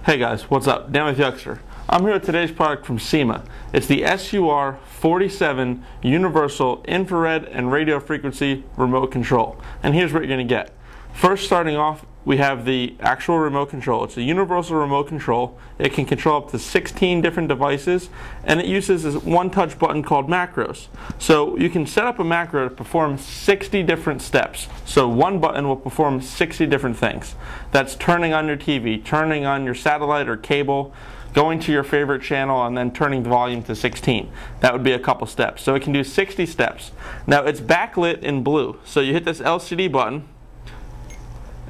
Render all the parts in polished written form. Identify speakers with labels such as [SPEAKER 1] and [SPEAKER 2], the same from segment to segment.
[SPEAKER 1] Hey guys, what's up? Dan with Yugster. I'm here with today's product from Sima. It's the SUR-47 Universal Infrared and Radio Frequency Remote Control. And here's what you're going to get. First, starting off, we have the actual remote control. It's a universal remote control. It can control up to 16 different devices, and it uses this one-touch button called macros. So you can set up a macro to perform 60 different steps. So one button will perform 60 different things. That's turning on your TV, turning on your satellite or cable, going to your favorite channel, and then turning the volume to 16. That would be a couple steps. So it can do 60 steps. Now it's backlit in blue. So you hit this LCD button,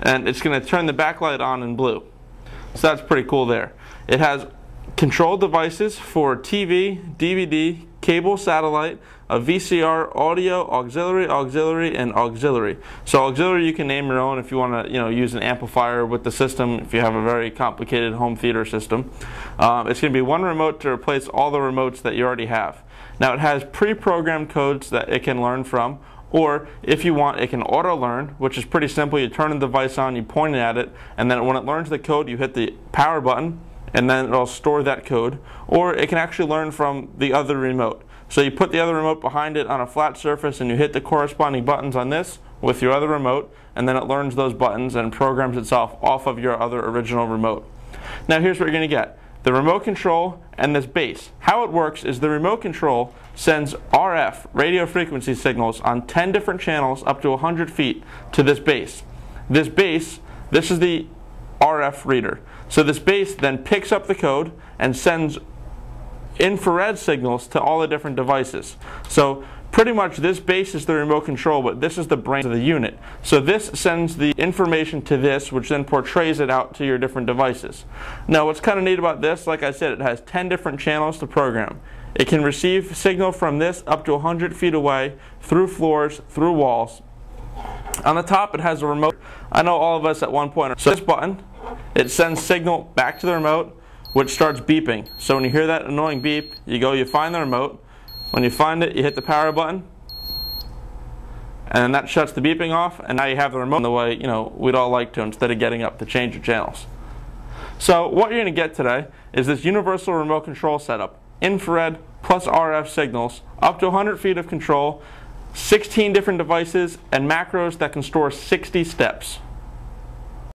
[SPEAKER 1] and it's going to turn the backlight on in blue. So that's pretty cool there. It has control devices for TV, DVD, cable, satellite, a VCR, audio, auxiliary, and auxiliary. So auxiliary you can name your own if you want to use an amplifier with the system if you have a very complicated home theater system. It's going to be one remote to replace all the remotes that you already have. Now it has pre-programmed codes that it can learn from, or if you want, it can auto-learn, which is pretty simple. You turn the device on, you point it at it, and then when it learns the code, you hit the power button, and then it'll store that code. Or it can actually learn from the other remote. So you put the other remote behind it on a flat surface, and you hit the corresponding buttons on this with your other remote, and then it learns those buttons and programs itself off of your other original remote. Now here's what you're going to get. The remote control and this base. How it works is the remote control sends RF, radio frequency signals, on 10 different channels up to 100 feet to this base. This is the RF reader. So this base then picks up the code and sends infrared signals to all the different devices. So pretty much this base is the remote control, but this is the brain of the unit. So this sends the information to this, which then portrays it out to your different devices. Now what's kind of neat about this, like I said, it has 10 different channels to program. It can receive signal from this up to 100 feet away, through floors, through walls. On the top it has a remote. I know all of us at one point, so this button, it sends signal back to the remote, which starts beeping. So when you hear that annoying beep, you find the remote. When you find it, you hit the power button, and that shuts the beeping off, and now you have the remote the way we'd all like to, instead of getting up to change your channels. So what you're going to get today is this universal remote control setup. Infrared plus RF signals, up to 100 feet of control, 16 different devices, and macros that can store 60 steps.